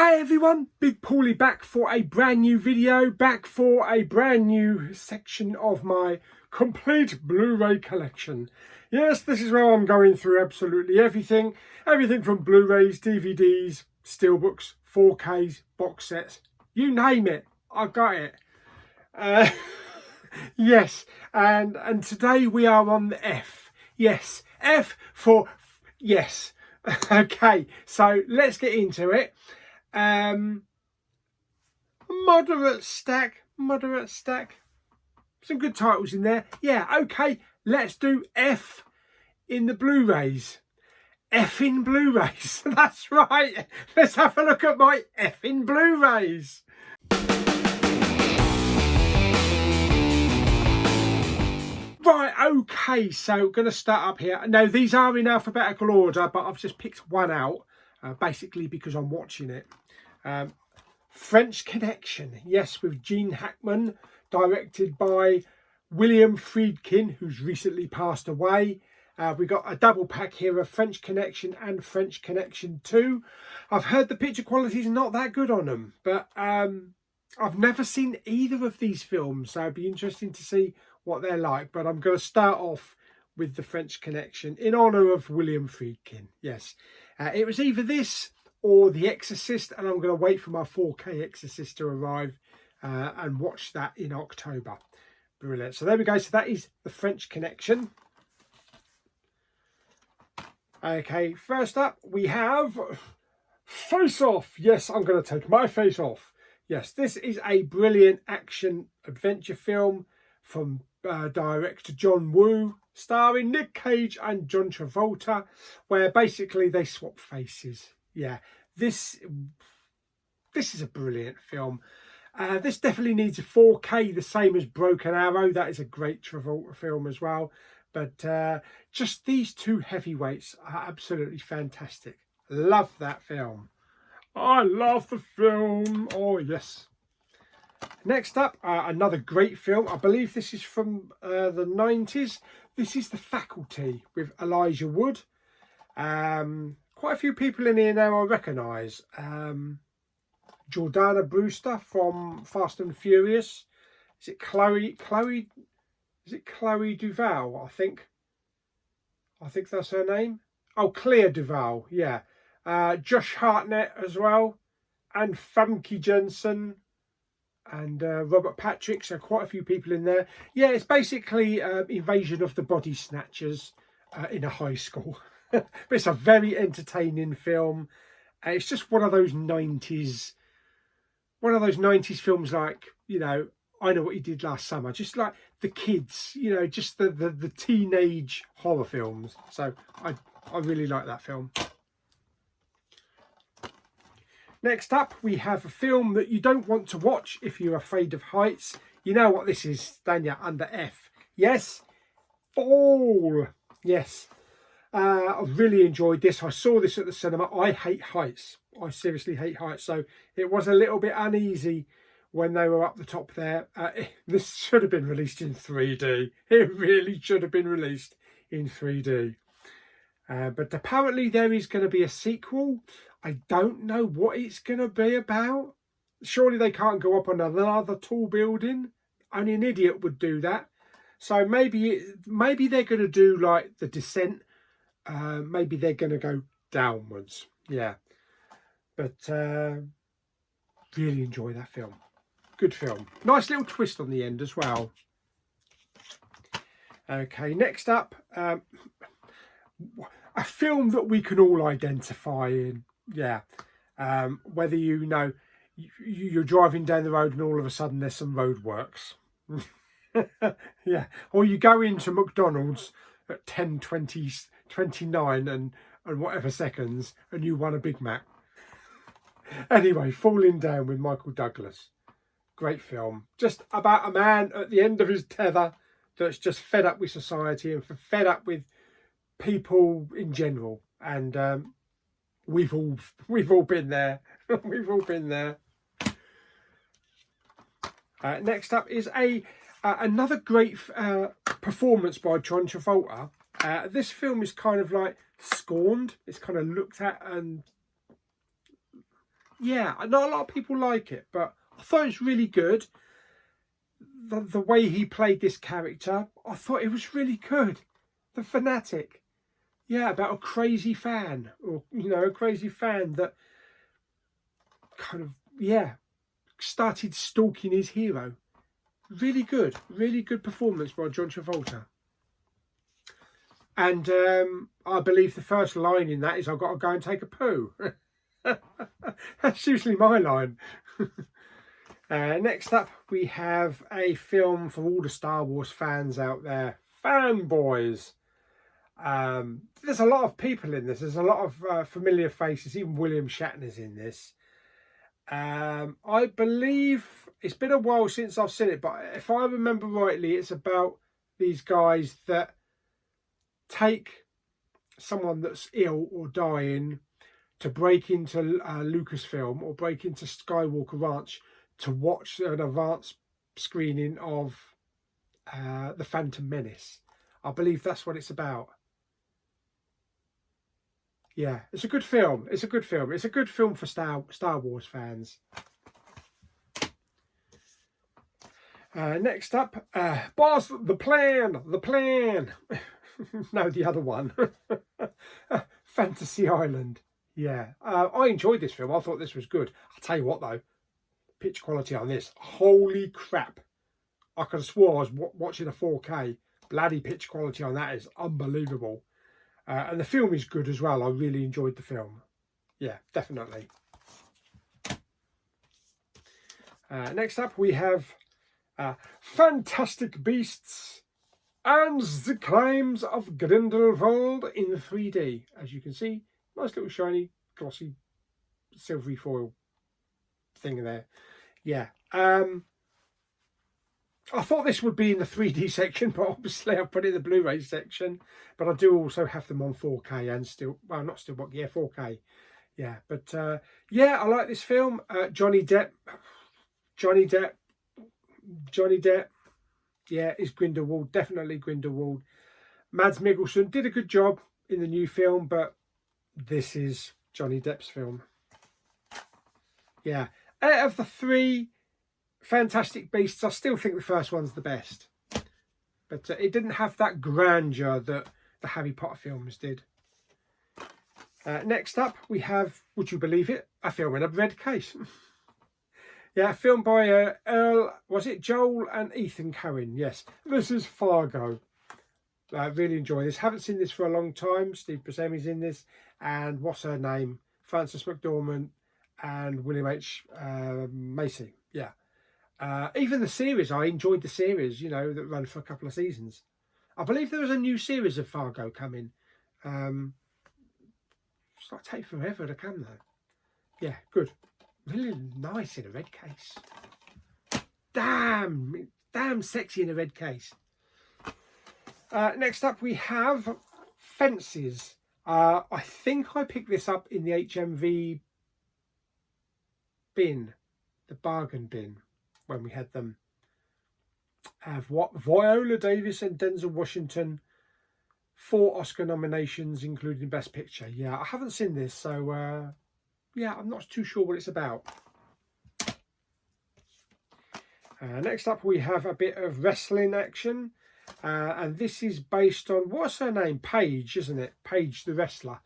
Hi everyone, Big Pauly back for a brand new video, back for a brand new section of my complete Blu-ray collection. Yes, this is where I'm going through absolutely everything from Blu-rays, DVDs, steelbooks, 4Ks, box sets, you name it, I got it. Yes, and today we are on the F. Yes, F for yes. Okay, so let's get into it. Moderate stack, some good titles in there. Yeah, okay, let's do F in the Blu-rays. F in Blu-rays. That's right, let's have a look at my F in Blu-rays. Right, okay, so going to start up here. Now, these are in alphabetical order, but I've just picked one out, basically because I'm watching it. French Connection, yes, with Gene Hackman, directed by William Friedkin, who's recently passed away. We got a double pack here of French Connection and French Connection 2. I've heard the picture quality is not that good on them, but I've never seen either of these films, so it'd be interesting to see what they're like. But I'm going to start off with the French Connection in honour of William Friedkin. Yes, it was either this or The Exorcist, and I'm going to wait for my 4K Exorcist to arrive and watch that in October. Brilliant. So there we go. So that is the French Connection. Okay, first up we have Face Off. Yes, I'm going to take my face off. Yes, this is a brilliant action adventure film from director John Woo, starring Nick Cage and John Travolta, where basically they swap faces. Yeah, this is a brilliant film. This definitely needs a 4K, the same as Broken Arrow. That is a great Travolta film as well. But just these two heavyweights are absolutely fantastic. Love that film. I love the film. Oh, yes. Next up, another great film. I believe this is from the 90s. This is The Faculty with Elijah Wood. Quite a few people in here now I recognise. Jordana Brewster from Fast and Furious. Is it Chloe? Is it Chloe Duvall? I think that's her name. Oh, Claire Duvall. Yeah. Josh Hartnett as well, and Famke Jensen, and Robert Patrick. So quite a few people in there. Yeah, it's basically Invasion of the Body Snatchers in a high school. But it's a very entertaining film. It's just one of those 90s films, like, you know, I Know What You Did Last Summer, just like the kids, you know, just the teenage horror films. So I really like that film. Next up, we have a film that you don't want to watch if you're afraid of heights. You know what this is, don't you? Under F. Yes, Fall. Yes. I really enjoyed this. I saw this at the cinema. I hate heights. I seriously hate heights. So it was a little bit uneasy when they were up the top there. This should have been released in 3D. It really should have been released in 3D. But apparently there is going to be a sequel. I don't know what it's going to be about. Surely they can't go up on another tall building. Only an idiot would do that. So maybe they're going to do like The Descent. Maybe they're going to go downwards. Yeah. But really enjoy that film. Good film. Nice little twist on the end as well. Okay, next up, a film that we can all identify in. Yeah. Whether you know you're driving down the road and all of a sudden there's some roadworks. Yeah. Or you go into McDonald's at 10:29 and whatever seconds and you won a Big Mac. Anyway, Falling Down with Michael Douglas. Great film. Just about a man at the end of his tether that's just fed up with society and fed up with people in general. And we've all been there. We've all been there. Next up is another great performance by John Travolta. This film is kind of like scorned. It's kind of looked at and Yeah, not a lot of people like it, but I thought it was really good. The way he played this character, I thought it was really good. The fanatic. Yeah, about a crazy fan, or, a crazy fan that kind of, started stalking his hero. Really good performance by John Travolta. And I believe the first line in that is, "I've got to go and take a poo." That's usually my line. Next up, we have a film for all the Star Wars fans out there, Fanboys. There's a lot of people in this. There's a lot of familiar faces. Even William Shatner's in this. I believe it's been a while since I've seen it, but if I remember rightly, it's about these guys that take someone that's ill or dying to break into Lucasfilm or break into Skywalker Ranch to watch an advanced screening of The Phantom Menace. I believe that's what it's about. Yeah, it's a good film. It's a good film. It's a good film for Star Wars fans. Next up, Boss, the plan. No, the other one. Fantasy Island. Yeah, I enjoyed this film. I thought this was good. I'll tell you what though, pitch quality on this, holy crap. I could have swore I was watching a 4K. Bloody pitch quality on that is unbelievable. And the film is good as well. I really enjoyed the film. Yeah, definitely. Next up we have Fantastic Beasts and the Crimes of Grindelwald in 3D. As you can see, nice little shiny, glossy, silvery foil thing there. Yeah. I thought this would be in the 3D section, but obviously I've put it in the Blu-ray section. But I do also have them on 4K and still, well, not still, but yeah, 4K. Yeah, but yeah, I like this film. Johnny Depp. Yeah, is Grindelwald, definitely Grindelwald. Mads Mikkelsen did a good job in the new film, but this is Johnny Depp's film. Yeah, out of the three Fantastic Beasts, I still think the first one's the best. But it didn't have that grandeur that the Harry Potter films did. Next up, we have, would you believe it, a film in a red case. Yeah, a film by Joel and Ethan Coen. Yes, this is Fargo. I really enjoy this. Haven't seen this for a long time. Steve Buscemi's in this. And what's her name? Frances McDormand and William H. Macy. Yeah. Even the series, I enjoyed the series, that ran for a couple of seasons. I believe there was a new series of Fargo coming. It's not take forever to come though. Yeah, good. Really nice in a red case. Damn sexy in a red case. Next up we have Fences. I think I picked this up in the HMV bin, the bargain bin, when we had them. Have Viola Davis and Denzel Washington, 4 Oscar nominations, including Best Picture. Yeah, I haven't seen this, so yeah, I'm not too sure what it's about. Next up, we have a bit of wrestling action. And this is based on, what's her name? Paige, isn't it? Paige the wrestler.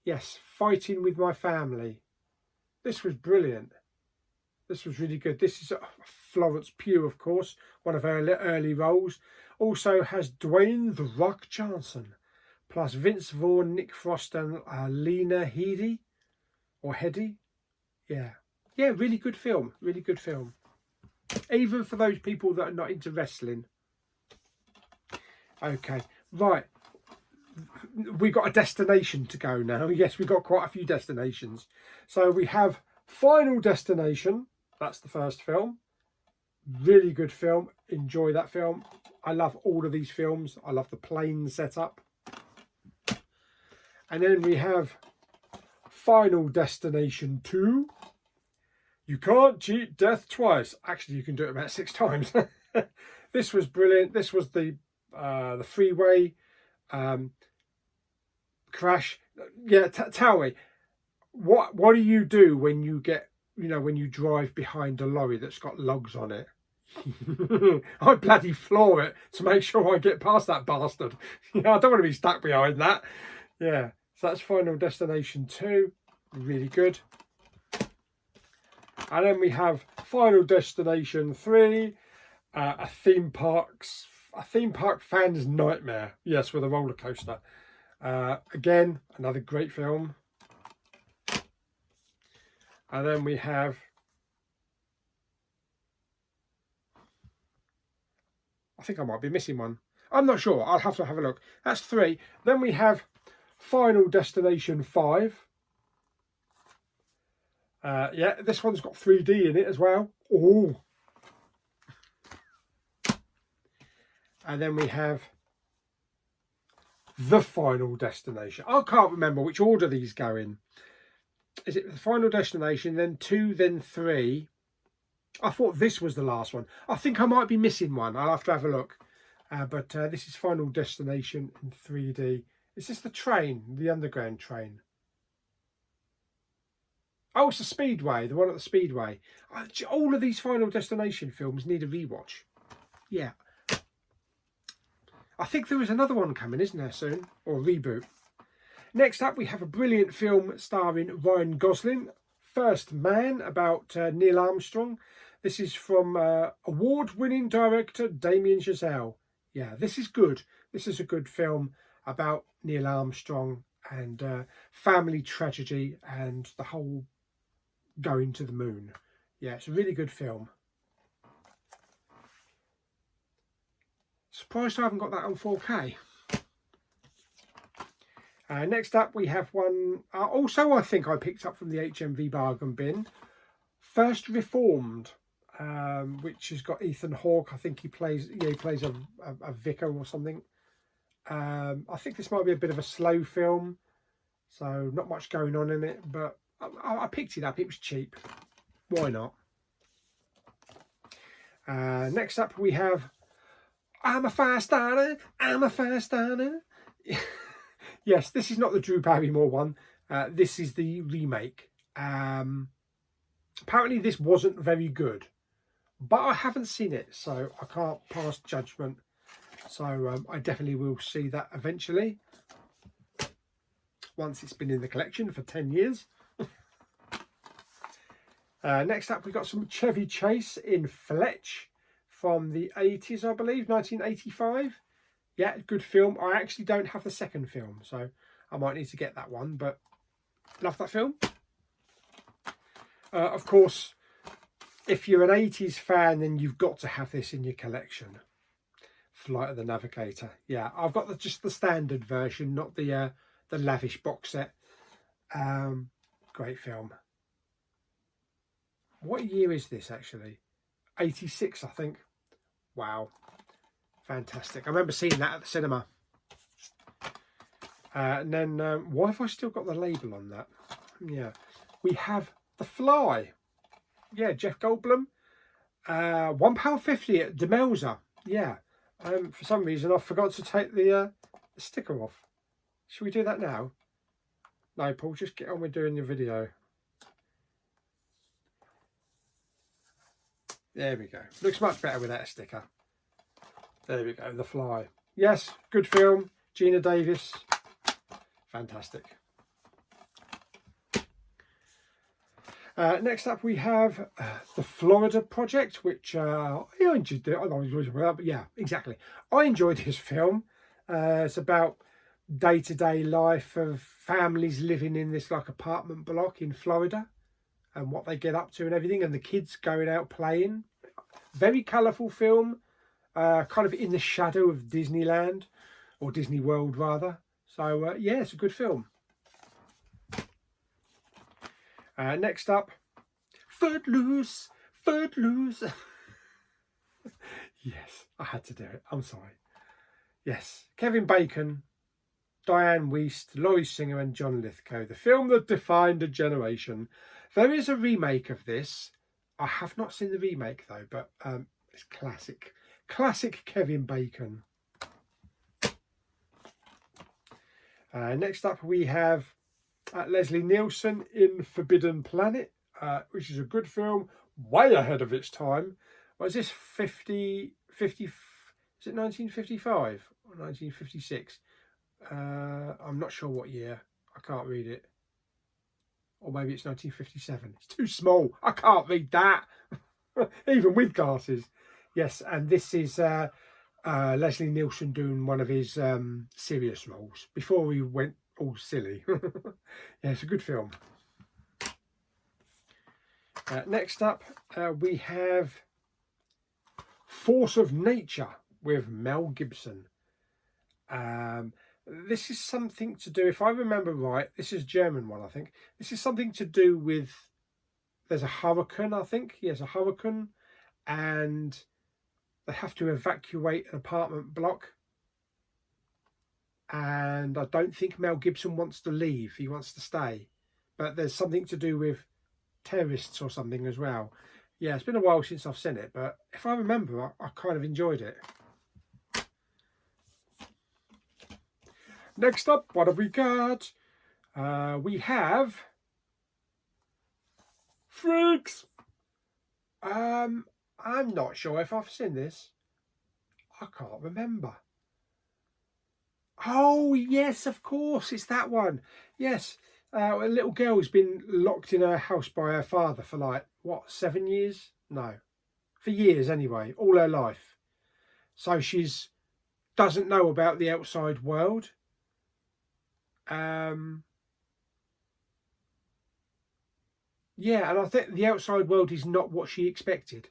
Yes, Fighting With My Family. This was brilliant. This was really good. This is Florence Pugh, of course, one of her early roles. Also has Dwayne The Rock Johnson, plus Vince Vaughn, Nick Frost, and Lena Headey. Or Headey. Yeah. Yeah, really good film. Really good film. Even for those people that are not into wrestling. Okay, right. We've got a destination to go now. Yes, we've got quite a few destinations. So we have Final Destination. That's the first film. Really good film. Enjoy that film. I love all of these films. I love the plane setup. And then we have Final Destination 2. You can't cheat death twice. Actually, you can do it about 6 times. This was brilliant. This was the freeway crash. Yeah, tell me, what do you do when you get you know, when you drive behind a lorry that's got logs on it. I bloody floor it to make sure I get past that bastard. Yeah, I don't want to be stuck behind that. Yeah, so that's Final Destination 2. Really good. And then we have Final Destination 3, a theme park fan's nightmare. Yes, with a roller coaster. Again, another great film. And then we have, I think I might be missing one. I'm not sure. I'll have to have a look. That's 3. Then we have Final Destination 5. Yeah, this one's got 3D in it as well. Oh. And then we have The Final Destination. I can't remember which order these go in. Is it The Final Destination, then 2, then 3? I thought this was the last one. I think I might be missing one. I'll have to have a look. But this is Final Destination in 3D. Is this the train, the underground train? Oh, it's the Speedway, the one at the Speedway. All of these Final Destination films need a rewatch. Yeah. I think there is another one coming, isn't there, soon? Or a reboot. Next up, we have a brilliant film starring Ryan Gosling, First Man, about Neil Armstrong. This is from award-winning director Damien Chazelle. Yeah, this is good. This is a good film about Neil Armstrong and family tragedy and the whole going to the moon. Yeah, it's a really good film. Surprised I haven't got that on 4K. Next up, we have one, also I think I picked up from the HMV bargain bin, First Reformed, which has got Ethan Hawke. I think he plays a vicar or something. I think this might be a bit of a slow film, so not much going on in it, but I picked it up. It was cheap. Why not? Next up, we have I'm a Fast Starter, I'm a Fast Starter. Yes, this is not the Drew Barrymore one. This is the remake. Apparently this wasn't very good, but I haven't seen it, so I can't pass judgment. So I definitely will see that eventually, once it's been in the collection for 10 years. Next up, we got some Chevy Chase in Fletch from the 80s, I believe, 1985. Yeah, good film. I actually don't have the second film, so I might need to get that one, but love that film. Of course, if you're an 80s fan, then you've got to have this in your collection. Flight of the Navigator. Yeah, I've got just the standard version, not the lavish box set. Great film. What year is this actually? 86, I think. Wow. Fantastic. I remember seeing that at the cinema. And then, why have I still got the label on that? Yeah. We have The Fly. Yeah, Jeff Goldblum. £1.50 at Demelza. Yeah. For some reason, I forgot to take the sticker off. Should we do that now? No, Paul, just get on with doing your video. There we go. Looks much better without a sticker. There we go, The Fly. Yes, good film. Gina Davis. Fantastic. Next up, we have the Florida Project, which I enjoyed. Yeah, exactly. I enjoyed this film. It's about day-to-day life of families living in this like apartment block in Florida and what they get up to and everything, and the kids going out playing. Very colourful film. Kind of in the shadow of Disneyland, or Disney World rather. So yeah, it's a good film. Next up, Footloose, Footloose. Yes, I had to do it. I'm sorry. Yes, Kevin Bacon, Diane Wiest, Laurie Singer and John Lithgow. The film that defined a generation. There is a remake of this. I have not seen the remake though, but it's classic. Classic Kevin Bacon. Next up we have Leslie Nielsen in Forbidden Planet. which is a good film, way ahead of its time. Was this 50, is it 1955 or 1956? I'm not sure what year. I can't read it. Or maybe it's 1957. It's too small. I can't read that. Even with glasses. Yes, and this is Leslie Nielsen doing one of his serious roles before he went all silly. Yeah, it's a good film. Next up, we have Force of Nature with Mel Gibson. This is something to do, if I remember right, this is a German one, I think. This is something to do with, there's a hurricane, I think. Yes, a hurricane, and they have to evacuate an apartment block. And I don't think Mel Gibson wants to leave. He wants to stay. But there's something to do with terrorists or something as well. Yeah, it's been a while since I've seen it, but if I remember, I kind of enjoyed it. Next up, what have we got? We have Freaks. I'm not sure if I've seen this. I can't remember. Oh, yes, of course, it's that one. Yes, a little girl has been locked in her house by her father for like, what, 7 years? No, for years anyway, all her life. So she's doesn't know about the outside world. Yeah, and I think the outside world is not what she expected.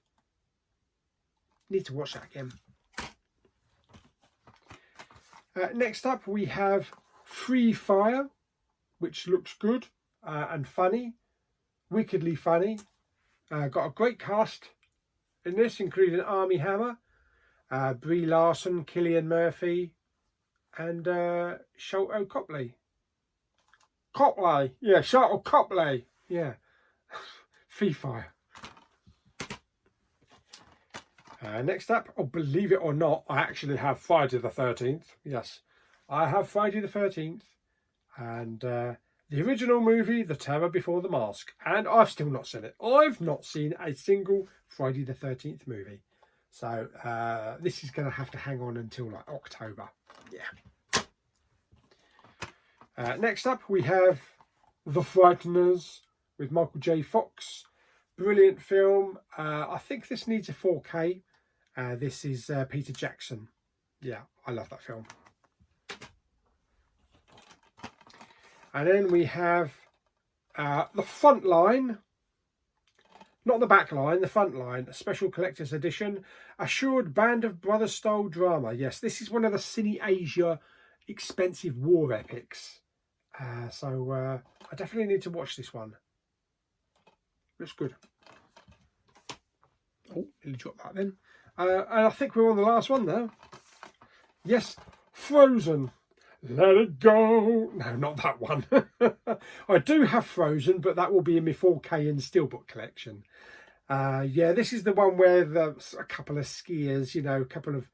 Need to watch that again. Next up, we have Free Fire, which looks good and funny, wickedly funny. Got a great cast in this, including Armie Hammer, Brie Larson, Cillian Murphy, and Sholto Copley. Yeah, Sholto Copley. Yeah, Free Fire. Next up, oh, believe it or not, I actually have Friday the 13th. Yes, I have Friday the 13th. And the original movie, The Terror Before the Mask. And I've still not seen it. I've not seen a single Friday the 13th movie. So this is going to have to hang on until like October. Yeah. Next up, we have The Frighteners with Michael J. Fox. Brilliant film. I think this needs a 4K. This is Peter Jackson. Yeah, I love that film. And then we have the front line, not the back line, the front line, a special collector's edition, Assured Band of Brothers style drama. Yes, this is one of the Cine Asia expensive war epics. So I definitely need to watch this one. Looks good. Oh, nearly dropped that then. And I think we're on the last one now. Yes, Frozen. Let it go. No, not that one. I do have Frozen, but that will be in my 4K and Steelbook collection. Yeah, this is the one where a couple of skiers, you know, a couple of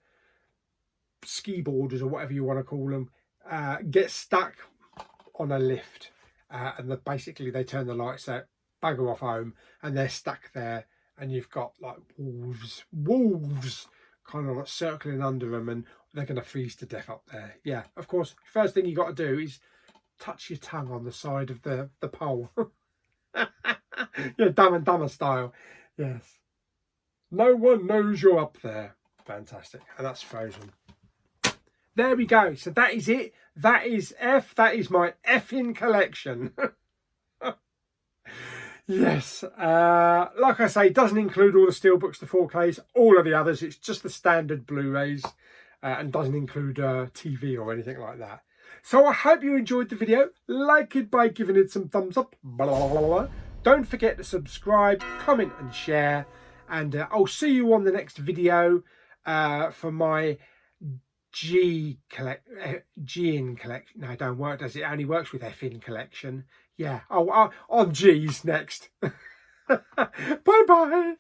ski boarders or whatever you want to call them, get stuck on a lift. And basically they turn the lights out, bugger off home, and they're stuck there. And you've got like wolves kind of like circling under them, and they're going to freeze to death up there. Yeah, of course, first thing you got to do is touch your tongue on the side of the pole. Yeah, Dumb and Dumber style. Yes. No one knows you're up there. Fantastic. And that's Frozen. There we go. So that is it. That is That is my effing collection. Yes, like I say, it doesn't include all the Steelbooks, the 4Ks, all of the others. It's just the standard Blu-rays and doesn't include TV or anything like that. So I hope you enjoyed the video. Like it by giving it some thumbs up. Blah, blah, blah, blah. Don't forget to subscribe, comment and share. And I'll see you on the next video for my G in collection. No, it don't work, does it? It only works with F in collection. Yeah. Oh, on G's next. Bye-bye.